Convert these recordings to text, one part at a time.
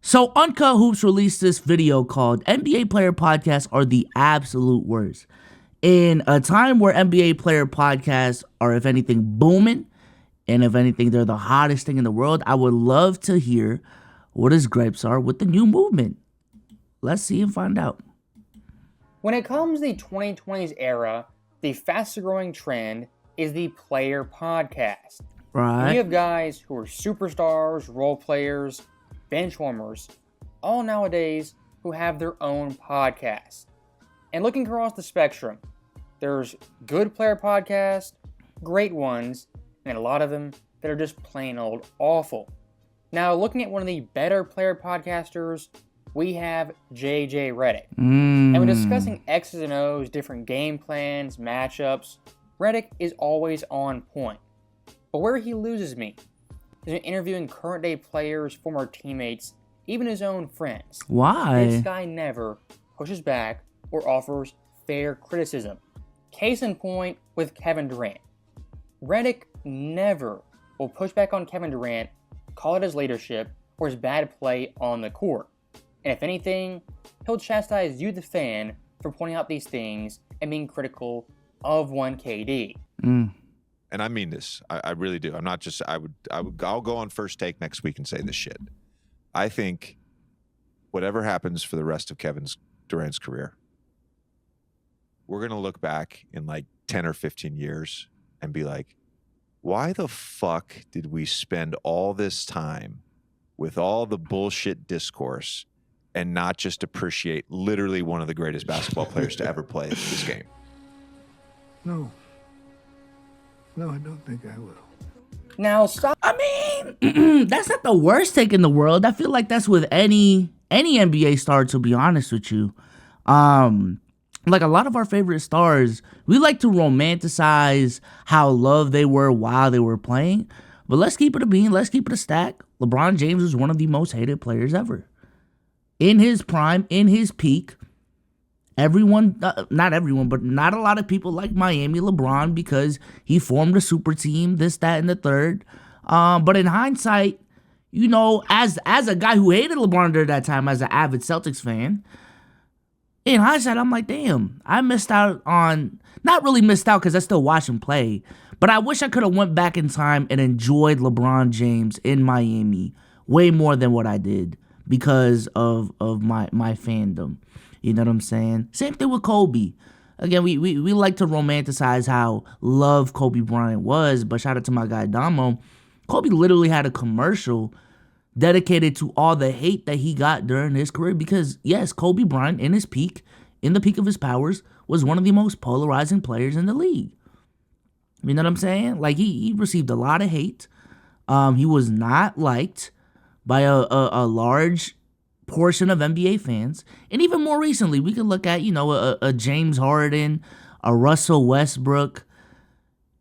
So Uncut Hoops released this video called NBA Player Podcasts Are the Absolute Worst. In a time where NBA player podcasts are, if anything, booming, and if anything, they're the hottest thing in the world, I would love to hear what his gripes are with the new movement. Let's see and find out. When it comes to the 2020s era, the fastest growing trend is the player podcast. Right. You have guys who are superstars, role players, bench warmers, all nowadays who have their own podcast. And looking across the spectrum, there's good player podcasts, great ones, and a lot of them that are just plain old awful. Now, looking at one of the better player podcasters, we have JJ Redick. And when discussing X's and O's, different game plans, matchups, Redick is always on point. But where he loses me is in interviewing current day players, former teammates, even his own friends. Why? This guy never pushes back or offers fair criticism. Case in point with Kevin Durant. Redick never will push back on Kevin Durant, call it his leadership, or his bad play on the court. And if anything, he'll chastise you, the fan, for pointing out these things and being critical of one KD. And I mean this. I really do. I'm not just. I'll go on First Take next week and say this shit. I think whatever happens for the rest of Kevin Durant's career, we're gonna look back in like 10 or 15 years and be like, why the fuck did we spend all this time with all the bullshit discourse and not just appreciate literally one of the greatest basketball players to ever play this game? No, I don't think I will. Now, stop. I mean, that's not the worst take in the world. I feel like that's with any NBA star, to be honest with you. Like a lot of our favorite stars, we like to romanticize how loved they were while they were playing. But let's keep it a bean. Let's keep it a stack. LeBron James was one of the most hated players ever. In his prime, in his peak, everyone, not everyone, but not a lot of people like Miami LeBron because he formed a super team, this, that, and the third. But in hindsight, you know, as a guy who hated LeBron during that time, as an avid Celtics fan, in hindsight, I'm like, damn, I missed out on, not really missed out because I still watch him play, but I wish I could have went back in time and enjoyed LeBron James in Miami way more than what I did because of my fandom. You know what I'm saying? Same thing with Kobe. Again, we like to romanticize how loved Kobe Bryant was, but shout out to my guy Damo. Kobe literally had a commercial dedicated to all the hate that he got during his career because, yes, Kobe Bryant in the peak of his powers, was one of the most polarizing players in the league. You know what I'm saying? Like, he received a lot of hate. He was not liked by a large portion of NBA fans. And even more recently, we could look at, you know, a James Harden, a Russell Westbrook.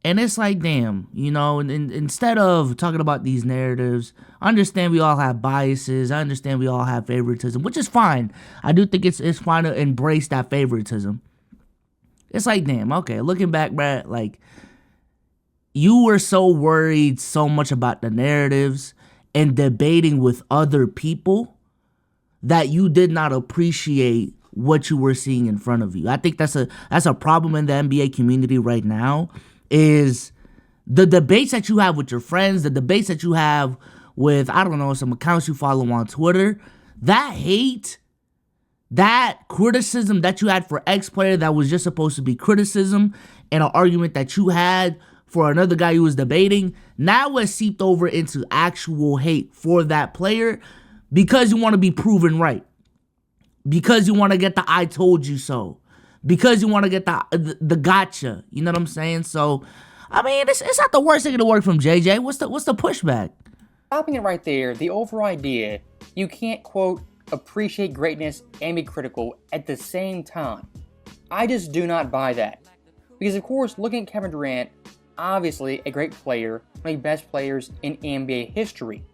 And it's like, damn, you know, and instead of talking about these narratives, I understand we all have biases. I understand we all have favoritism, which is fine. I do think it's fine to embrace that favoritism. It's like, damn, okay, looking back, Brad, like, you were so worried so much about the narratives and debating with other people that you did not appreciate what you were seeing in front of you. I think that's a problem in the NBA community right now, is the debates that you have with your friends, the debates that you have with, I don't know, some accounts you follow on Twitter, that hate, that criticism that you had for X player that was just supposed to be criticism, and an argument that you had for another guy who was debating, now it's seeped over into actual hate for that player because you want to be proven right, because you want to get the I told you so, because you want to get the gotcha. You know what I'm saying? So, I mean, it's not the worst thing to work from JJ. What's the pushback? Stopping it right there, the overall idea, you can't, quote, appreciate greatness and be critical at the same time. I just do not buy that. Because, of course, looking at Kevin Durant, obviously a great player, one of the best players in NBA history.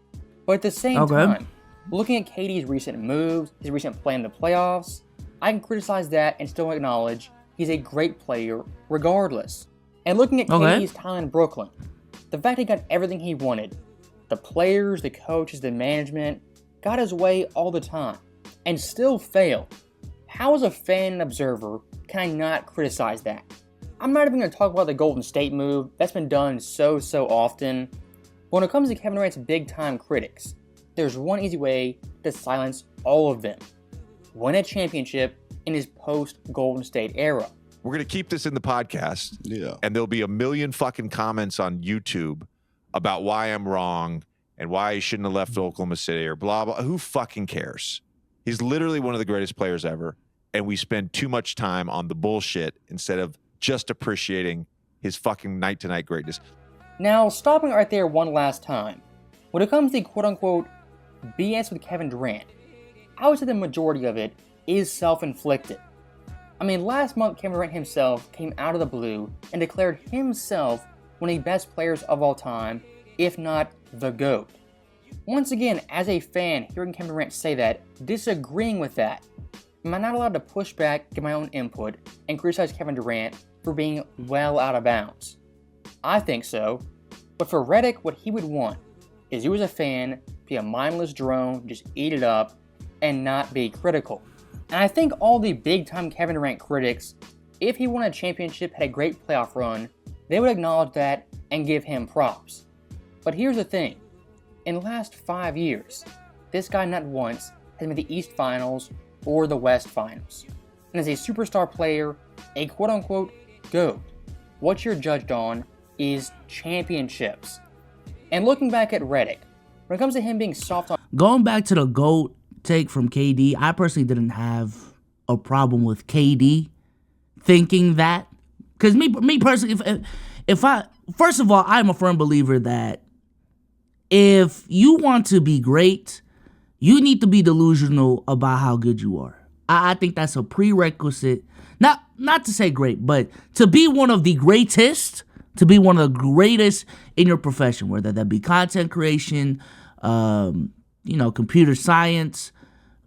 But at the same time, looking at KD's recent moves, his recent play in the playoffs, I can criticize that and still acknowledge he's a great player regardless. And looking at KD's time in Brooklyn, the fact he got everything he wanted, the players, the coaches, the management, got his way all the time, and still failed. How as a fan and observer can I not criticize that? I'm not even going to talk about the Golden State move, that's been done so often. But when it comes to Kevin Durant's big time critics, there's one easy way to silence all of them. Win a championship in his post-Golden State era. We're going to keep this in the podcast. Yeah. And there'll be a million fucking comments on YouTube about why I'm wrong and why he shouldn't have left Oklahoma City or blah, blah. Who fucking cares? He's literally one of the greatest players ever. And we spend too much time on the bullshit instead of just appreciating his fucking night-to-night greatness. Now, stopping right there one last time. When it comes to quote-unquote BS with Kevin Durant, I would say the majority of it is self-inflicted. I mean, last month Kevin Durant himself came out of the blue and declared himself one of the best players of all time, if not the GOAT. Once again, as a fan, hearing Kevin Durant say that, disagreeing with that, am I not allowed to push back, give my own input, and criticize Kevin Durant for being well out of bounds? I think so, but for Redick, what he would want is you as a fan be a mindless drone, just eat it up, and not be critical. And I think all the big-time Kevin Durant critics, if he won a championship, had a great playoff run, they would acknowledge that and give him props. But here's the thing, in the last 5 years, this guy not once has made the East Finals or the West Finals. And as a superstar player, a quote-unquote GOAT, what you're judged on is championships. And looking back at Redick, when it comes to him being soft on... Going back to the GOAT take from KD, I personally didn't have a problem with KD thinking that. Because me personally, if I... First of all, I'm a firm believer that if you want to be great, you need to be delusional about how good you are. I think that's a prerequisite. Not to say great, but to be one of the greatest, to be one of the greatest in your profession, whether that be content creation, computer science,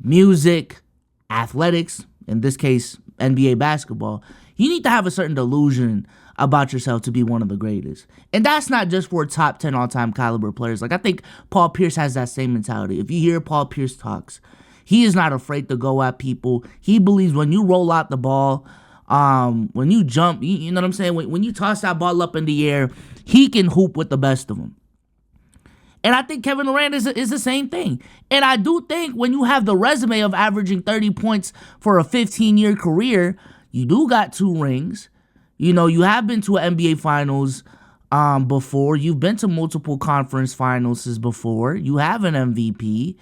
music, athletics, in this case, NBA basketball, you need to have a certain delusion about yourself to be one of the greatest. And that's not just for top 10 all-time caliber players. Like, I think Paul Pierce has that same mentality. If you hear Paul Pierce talks, he is not afraid to go at people. He believes when you roll out the ball, when you jump, you know what I'm saying? When you toss that ball up in the air, he can hoop with the best of them. And I think Kevin Durant is the same thing. And I do think when you have the resume of averaging 30 points for a 15-year career, you do got 2 rings. You know, you have been to an NBA Finals before. You've been to multiple conference finals before. You have an MVP.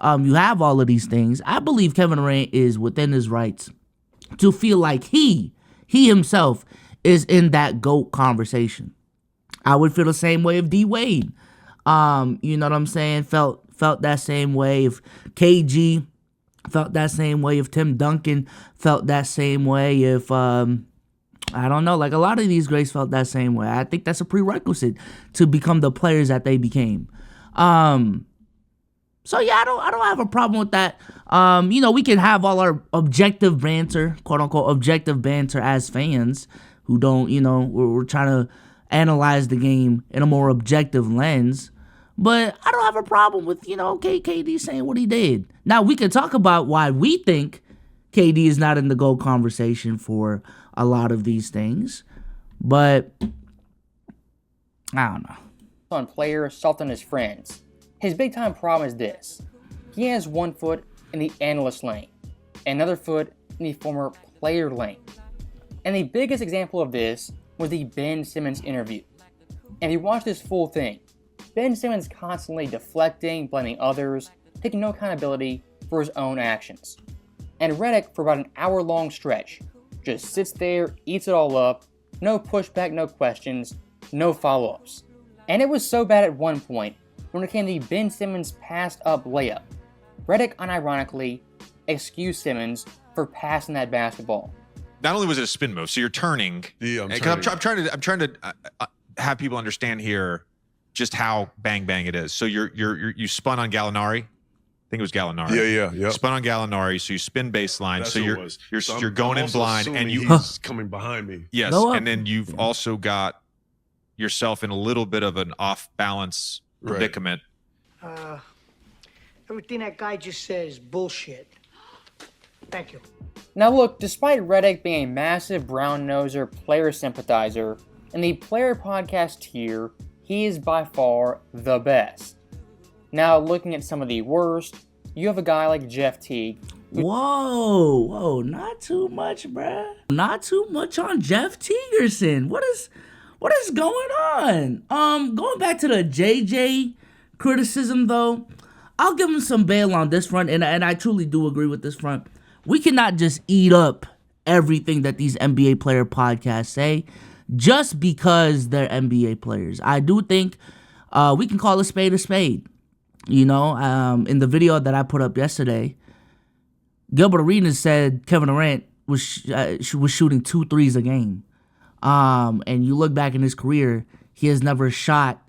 You have all of these things. I believe Kevin Durant is within his rights to feel like he himself is in that GOAT conversation. I would feel the same way if D Wade, you know what I'm saying, felt that same way. If KG felt that same way. If Tim Duncan felt that same way. If, I don't know, like a lot of these greats felt that same way. I think that's a prerequisite to become the players that they became. So yeah, I don't have a problem with that. We can have all our objective banter, quote unquote objective banter as fans who don't, we're trying to analyze the game in a more objective lens. But I don't have a problem with, KD saying what he did. Now we can talk about why we think KD is not in the GOAT conversation for a lot of these things. But I don't know. On players, soft on his friends. His big time problem is this. He has one foot in the analyst lane, another foot in the former player lane. And the biggest example of this was the Ben Simmons interview. And if you watch this full thing, Ben Simmons constantly deflecting, blaming others, taking no accountability for his own actions. And Redick, for about an hour-long stretch, just sits there, eats it all up, no pushback, no questions, no follow-ups. And it was so bad at one point, when it came to the Ben Simmons passed-up layup, Redick unironically excused Simmons for passing that basketball. Not only was it a spin move, so you're turning. Yeah, I'm trying to have people understand here just how bang it is. So you spun on Gallinari. I think it was Gallinari. Yeah. Spun on Gallinari, so you spin baseline. That's So who it was. you're going in blind, and he's coming behind me. Yes, and then you've also got yourself in a little bit of an off balance predicament. Everything that guy just said is bullshit. Thank you. Now look, despite Redick being a massive brown-noser player sympathizer, in the player podcast tier, he is by far the best. Now looking at some of the worst, you have a guy like Jeff Teague. Whoa, not too much, bruh. Not too much on Jeff Teagerson. What is going on? Going back to the JJ criticism though, I'll give him some bail on this front, and I truly do agree with this front. We cannot just eat up everything that these NBA player podcasts say just because they're NBA players. I do think we can call a spade a spade. You know, in the video that I put up yesterday, Gilbert Arenas said Kevin Durant was shooting 2 threes a game. And you look back in his career, he has never shot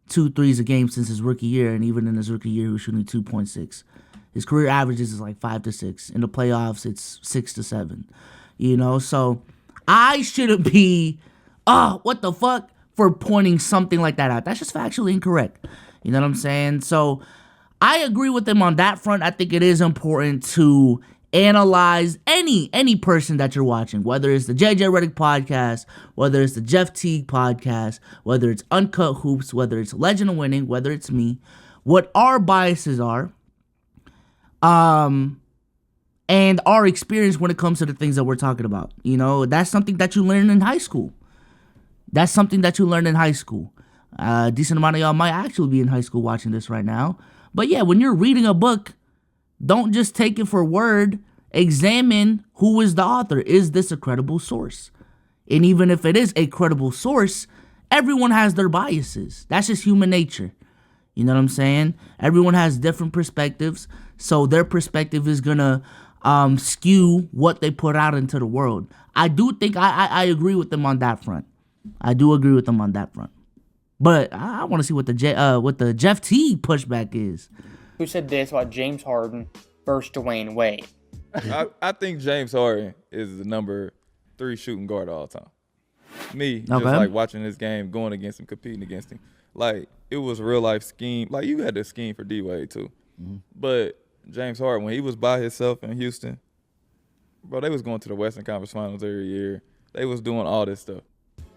2 threes a game since his rookie year, and even in his rookie year, he was shooting 2.6. His career averages is like 5 to 6. In the playoffs, it's 6 to 7. You know, so I shouldn't be, what the fuck, for pointing something like that out. That's just factually incorrect. You know what I'm saying? So I agree with him on that front. I think it is important to analyze any person that you're watching, whether it's the JJ Redick podcast, whether it's the Jeff Teague podcast, whether it's Uncut Hoops, whether it's Legend of Winning, whether it's me, what our biases are, and our experience when it comes to the things that we're talking about. You know, that's something that you learn in high school. A decent amount of y'all might actually be in high school watching this right now. But yeah, when you're reading a book, don't just take it for word. Examine who is the author. Is this a credible source? And even if it is a credible source, everyone has their biases. That's just human nature. You know what I'm saying? Everyone has different perspectives. So their perspective is going to skew what they put out into the world. I do think I agree with them on that front. But I want to see what the Jeff Teague pushback is. Who said this about James Harden versus Dwayne Wade? I think James Harden is the number 3 shooting guard of all time. Me, just Okay. like watching this game, going against him, competing against him. Like, it was a real life scheme. Like, you had to scheme for D-Wade too. Mm-hmm. But James Harden, when he was by himself in Houston, bro, they was going to the Western Conference Finals every year. They was doing all this stuff.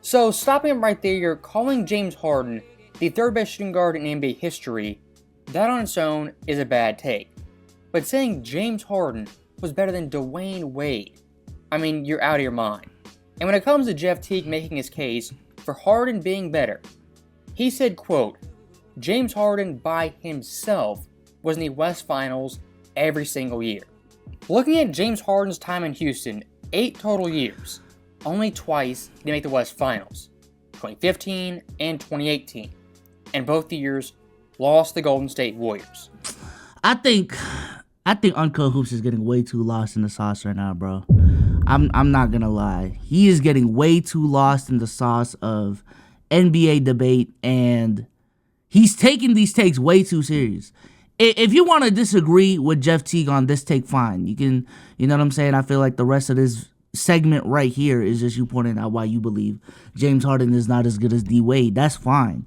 So, stopping right there, you're calling James Harden the 3rd best shooting guard in NBA history. That on its own is a bad take. But saying James Harden was better than Dwayne Wade, I mean, you're out of your mind. And when it comes to Jeff Teague making his case for Harden being better, he said, quote, James Harden by himself was in the West Finals every single year. Looking at James Harden's time in Houston, 8 total years, only twice did he make the West Finals, 2015 and 2018, and both the years lost the Golden State Warriors. I think Uncle Hoops is getting way too lost in the sauce right now, bro. I'm not gonna lie. He is getting way too lost in the sauce of NBA debate, and he's taking these takes way too serious. If you want to disagree with Jeff Teague on this take, fine. You can, you know what I'm saying? I feel like the rest of this segment right here is just you pointing out why you believe James Harden is not as good as D Wade. That's fine.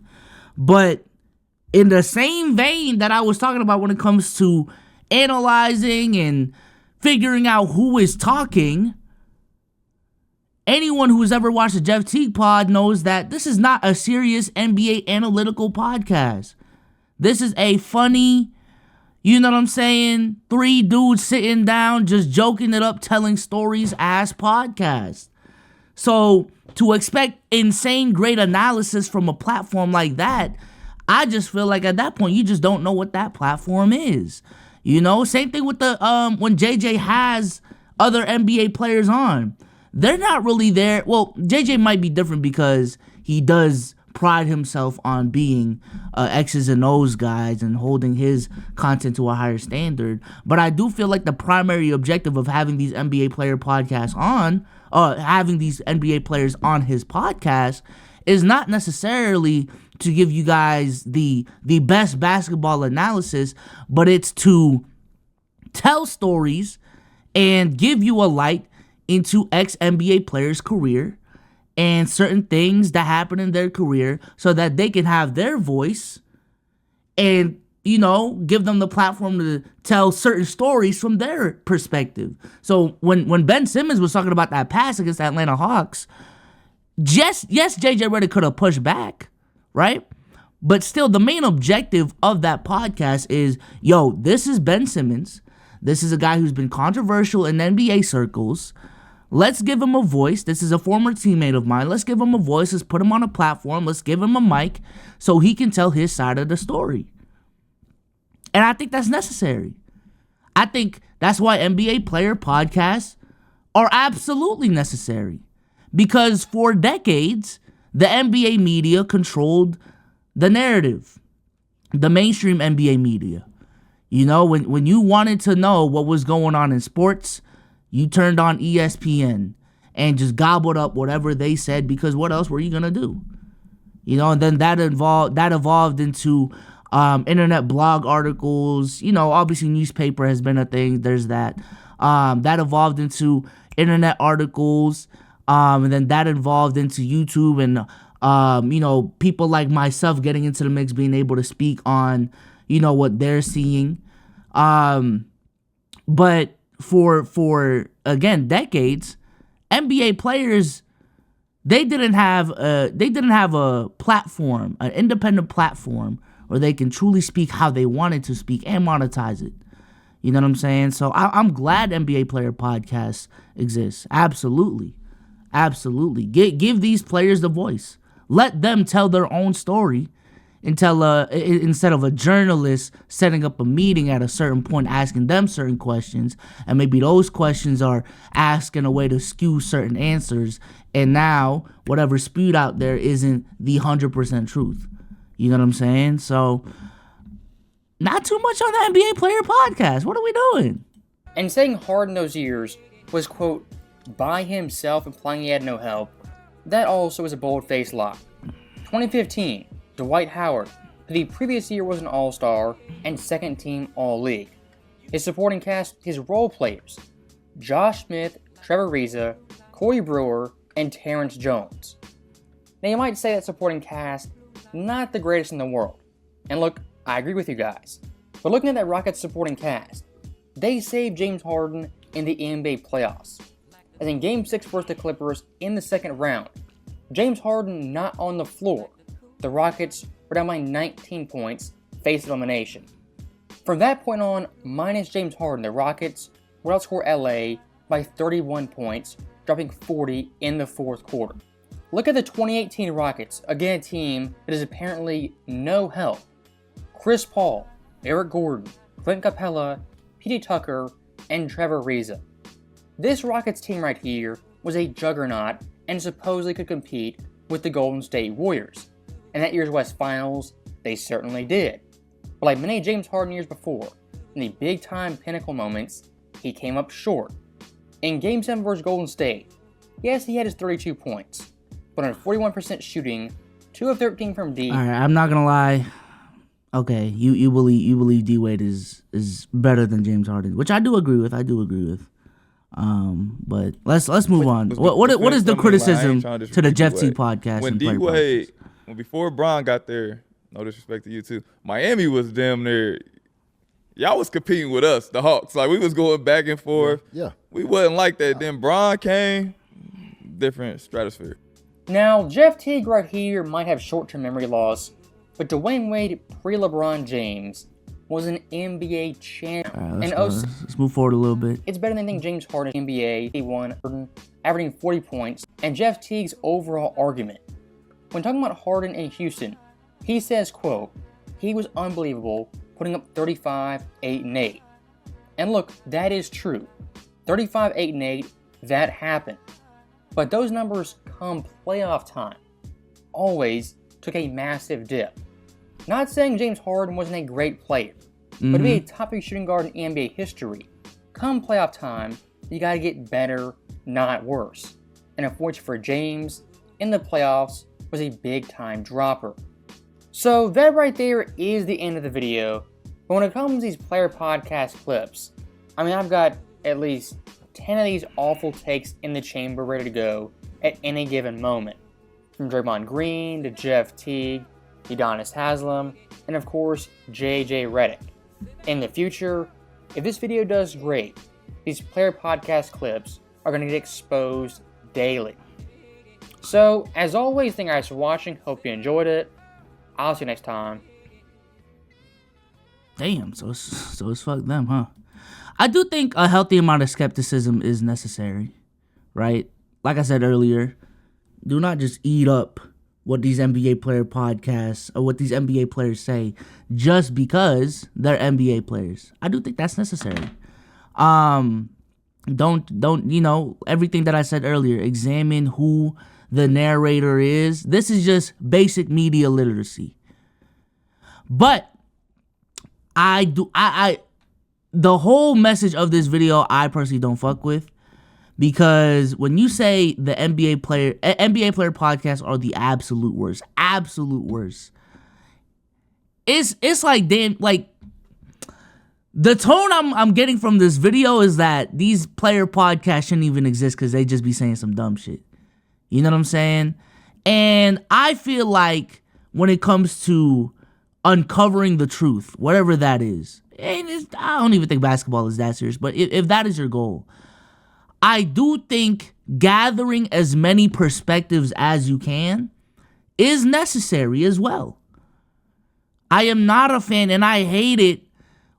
But in the same vein that I was talking about when it comes to analyzing and figuring out who is talking, anyone who's ever watched the Jeff Teague pod knows that this is not a serious NBA analytical podcast. This is a funny, you know what I'm saying, 3 dudes sitting down, just joking it up, telling stories ass podcast. So to expect insane great analysis from a platform like that, I just feel like at that point, you just don't know what that platform is. You know, same thing with the when JJ has other NBA players on. They're not really there. Well, JJ might be different because he does pride himself on being X's and O's guys and holding his content to a higher standard. But I do feel like the primary objective of having these NBA player podcasts on, having these NBA players on his podcast, is not necessarily to give you guys the best basketball analysis, but it's to tell stories and give you a light into ex-NBA players' career and certain things that happen in their career so that they can have their voice and give them the platform to tell certain stories from their perspective. So when Ben Simmons was talking about that pass against the Atlanta Hawks, yes, JJ Redick could have pushed back, right? But still, the main objective of that podcast is, this is Ben Simmons. This is a guy who's been controversial in NBA circles. Let's give him a voice. This is a former teammate of mine. Let's give him a voice. Let's put him on a platform. Let's give him a mic so he can tell his side of the story. And I think that's necessary. I think that's why NBA player podcasts are absolutely necessary. Because for decades, the NBA media controlled the narrative. The mainstream NBA media. When you wanted to know what was going on in sports, you turned on ESPN and just gobbled up whatever they said, because what else were you going to do? And then that evolved into internet blog articles. Obviously newspaper has been a thing. There's that. That evolved into internet articles. And then that evolved into YouTube and, people like myself getting into the mix, being able to speak on, what they're seeing. But for again, decades, NBA players, they didn't have a platform, an independent platform where they can truly speak how they wanted to speak and monetize it. You know what I'm saying? So I'm glad NBA player podcasts exist. Absolutely. Give these players the voice. Let them tell their own story instead of a journalist setting up a meeting at a certain point, asking them certain questions, and maybe those questions are asked in a way to skew certain answers, and now whatever's spewed out there isn't the 100% truth. You know what I'm saying? So, not too much on the NBA player podcast. What are we doing? And saying Harden those years was, quote, by himself, implying he had no help, that also is a bold-faced lie. 2015, Dwight Howard, who the previous year was an All-Star and second-team All-League. His supporting cast, his role players, Josh Smith, Trevor Ariza, Corey Brewer, and Terrence Jones. Now you might say that supporting cast, not the greatest in the world. And look, I agree with you guys. But looking at that Rockets supporting cast, they saved James Harden in the NBA playoffs. As in Game 6 versus the Clippers in the second round, James Harden not on the floor. The Rockets were down by 19 points, faced elimination. From that point on, minus James Harden, the Rockets would outscore LA by 31 points, dropping 40 in the fourth quarter. Look at the 2018 Rockets, again a team that is apparently no help. Chris Paul, Eric Gordon, Clint Capella, P.J. Tucker, and Trevor Ariza. This Rockets team right here was a juggernaut and supposedly could compete with the Golden State Warriors. And that year's West Finals, they certainly did. But like many James Harden years before, in the big-time pinnacle moments, he came up short. In Game 7 vs. Golden State, yes, he had his 32 points, but on 41% shooting, 2 of 13 from deep. All right, I'm not gonna lie. Okay, you believe D Wade is better than James Harden, which I do agree with. But let's move on. What is the criticism to the Jeff T podcast? When D Wade, before Bron got there, no disrespect to you too, Miami was damn near. Y'all was competing with us, the Hawks. Like we was going back and forth. Yeah. We wasn't like that. Then Bron came, different stratosphere. Now Jeff Teague right here might have short-term memory loss, but Dwayne Wade pre-LeBron James was an NBA champion. Right, let's move forward a little bit. It's better than anything James Harden NBA. He won, averaging 40 points. And Jeff Teague's overall argument. When talking about Harden in Houston, he says, quote, he was unbelievable, putting up 35, 8, and 8. And look, that is true. 35, 8, and 8, that happened. But those numbers come playoff time. Always took a massive dip. Not saying James Harden wasn't a great player, but to be a top 3 shooting guard in NBA history, come playoff time, you gotta get better, not worse. And unfortunately for James, in the playoffs, was a big time dropper. So that right there is the end of the video. But when it comes to these player podcast clips, I mean, I've got at least 10 of these awful takes in the chamber ready to go at any given moment. From Draymond Green to Jeff Teague, Udonis Haslem, and of course, JJ Redick. In the future, if this video does great, these player podcast clips are going to get exposed daily. So, as always, thank you guys for watching. Hope you enjoyed it. I'll see you next time. Damn, so it's fuck them, huh? I do think a healthy amount of skepticism is necessary, right? Like I said earlier, do not just eat up what these NBA player podcasts or what these NBA players say just because they're NBA players. I do think that's necessary. Don't everything that I said earlier, examine who the narrator is. This is just basic media literacy. But the whole message of this video I personally don't fuck with, because when you say the NBA player podcasts are the absolute worst, it's like, damn, like the tone I'm getting from this video is that these player podcasts shouldn't even exist because they just be saying some dumb shit. You know what I'm saying? And I feel like when it comes to uncovering the truth, whatever that is, and I don't even think basketball is that serious, but if that is your goal, I do think gathering as many perspectives as you can is necessary as well. I am not a fan, and I hate it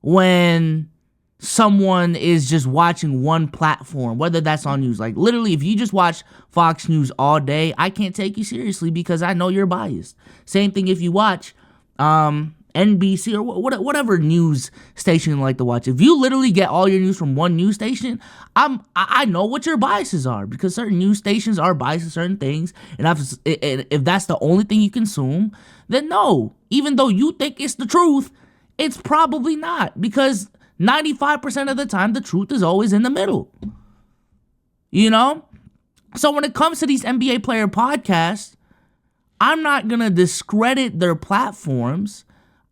when someone is just watching one platform, whether that's on news. Like, literally, if you just watch Fox News all day, I can't take you seriously because I know you're biased. Same thing if you watch NBC or whatever news station you like to watch. If you literally get all your news from one news station, I know what your biases are, because certain news stations are biased to certain things, and if that's the only thing you consume, then no, even though you think it's the truth, it's probably not, because 95% of the time the truth is always in the middle. You know? So when it comes to these NBA player podcasts, I'm not gonna discredit their platforms.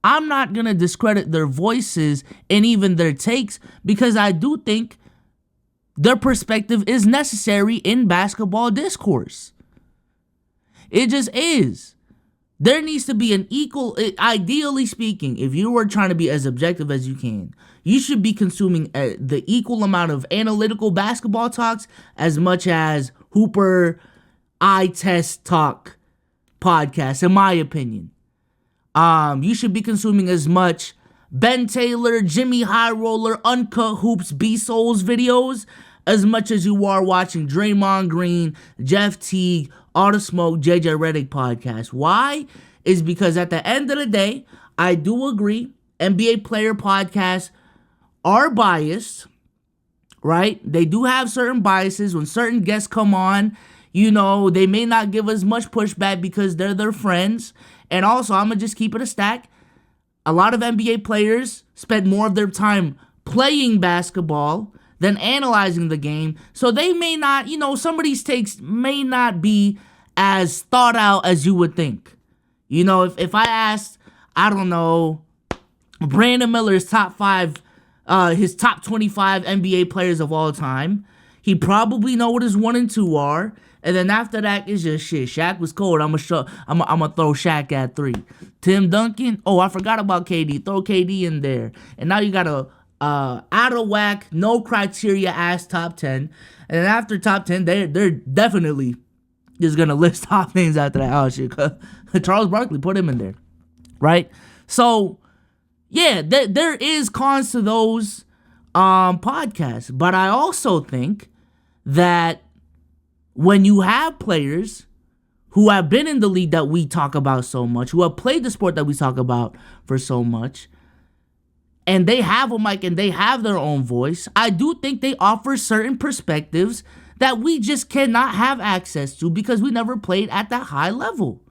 I'm not going to discredit their voices and even their takes, because I do think their perspective is necessary in basketball discourse. It just is. There needs to be an equal, ideally speaking, if you were trying to be as objective as you can, you should be consuming the equal amount of analytical basketball talks as much as Hooper eye test talk podcasts, in my opinion. You should be consuming as much Ben Taylor, Jimmy High Roller, Uncut Hoops, BSOLZ videos as much as you are watching Draymond Green, Jeff Teague, All the Smoke, JJ Redick podcast. Why? Is because at the end of the day, I do agree, NBA player podcasts are biased, right? They do have certain biases. When certain guests come on, you know, they may not give as much pushback because they're their friends. And also, I'm going to just keep it a stack. A lot of NBA players spend more of their time playing basketball than analyzing the game. So they may not, some of these takes may not be as thought out as you would think. If I asked, I don't know, Brandon Miller's top 25 NBA players of all time, he probably know what his 1 and 2 are. And then after that, it's just shit. Shaq was cold. I'm gonna throw Shaq at 3. Tim Duncan. Oh, I forgot about KD. Throw KD in there. And now you got a out of whack, no criteria ass top 10. And then after top 10, they're definitely just gonna list top names after that. Oh shit, Charles Barkley, put him in there, right? So yeah, there is cons to those podcasts, but I also think that when you have players who have been in the league that we talk about so much, who have played the sport that we talk about for so much, and they have a mic and they have their own voice, I do think they offer certain perspectives that we just cannot have access to because we never played at that high level.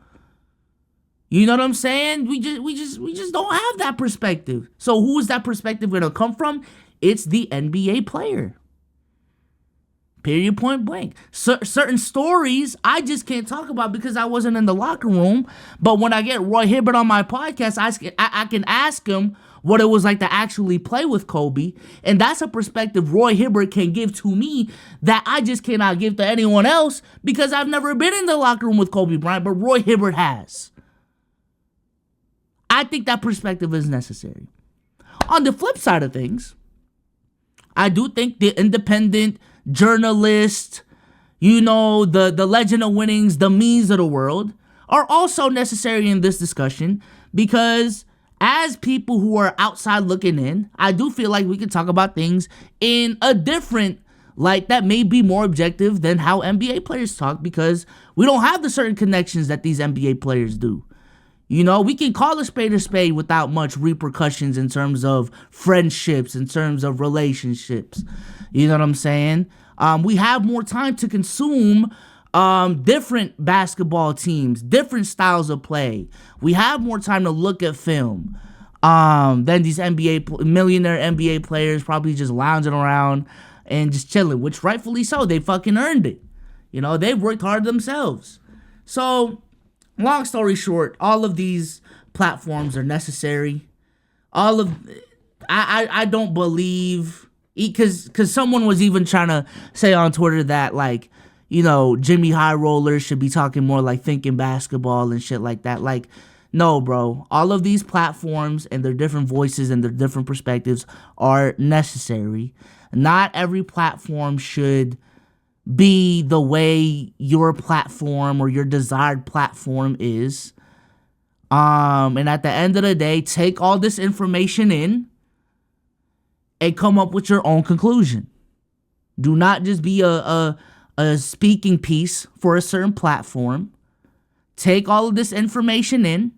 You know what I'm saying? We just don't have that perspective. So who is that perspective going to come from? It's the NBA player. Period, point blank. Certain stories I just can't talk about because I wasn't in the locker room. But when I get Roy Hibbert on my podcast, I can ask him what it was like to actually play with Kobe. And that's a perspective Roy Hibbert can give to me that I just cannot give to anyone else because I've never been in the locker room with Kobe Bryant, but Roy Hibbert has. I think that perspective is necessary. On the flip side of things, I do think the independent journalist, the legend of winnings, the me's of the world are also necessary in this discussion, because as people who are outside looking in, I do feel like we can talk about things in a different light that may be more objective than how NBA players talk, because we don't have the certain connections that these NBA players do. We can call a spade without much repercussions in terms of friendships, in terms of relationships. You know what I'm saying? We have more time to consume different basketball teams, different styles of play. We have more time to look at film than these millionaire NBA players probably just lounging around and just chilling, which rightfully so. They fucking earned it. They've worked hard themselves. So, long story short, all of these platforms are necessary. I don't believe, because someone was even trying to say on Twitter that, like, Jimmy High Roller should be talking more like Thinking Basketball and shit like that. Like, no, bro. All of these platforms and their different voices and their different perspectives are necessary. Not every platform should be the way your platform or your desired platform is. And at the end of the day, take all this information in and come up with your own conclusion. Do not just be a speaking piece for a certain platform. Take all of this information in.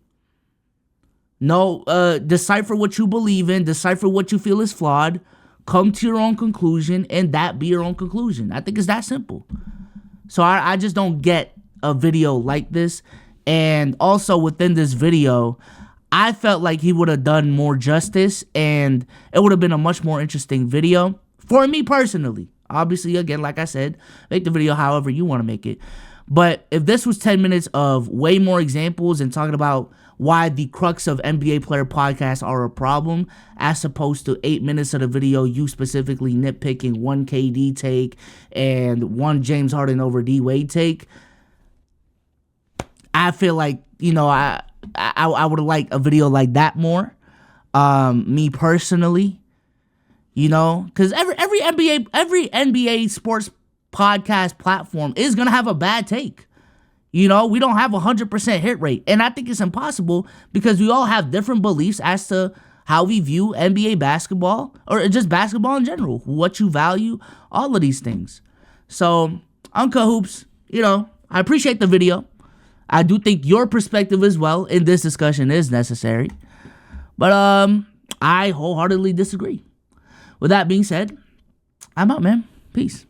Decipher what you believe in. Decipher what you feel is flawed. Come to your own conclusion, and that be your own conclusion. I think it's that simple. So I just don't get a video like this. And also within this video, I felt like he would have done more justice, and it would have been a much more interesting video for me personally. Obviously, again, like I said, make the video however you want to make it. But if this was 10 minutes of way more examples and talking about why the crux of NBA player podcasts are a problem, as opposed to 8 minutes of the video you specifically nitpicking one KD take and one James Harden over D Wade take, I feel like, I would have liked a video like that more. Me personally, because every NBA sports podcast platform is gonna have a bad take. We don't have 100% hit rate, and I think it's impossible because we all have different beliefs as to how we view NBA basketball or just basketball in general, what you value, all of these things. So, Uncle Hoops, I appreciate the video. I do think your perspective as well in this discussion is necessary, but I wholeheartedly disagree. With that being said, I'm out, man. Peace.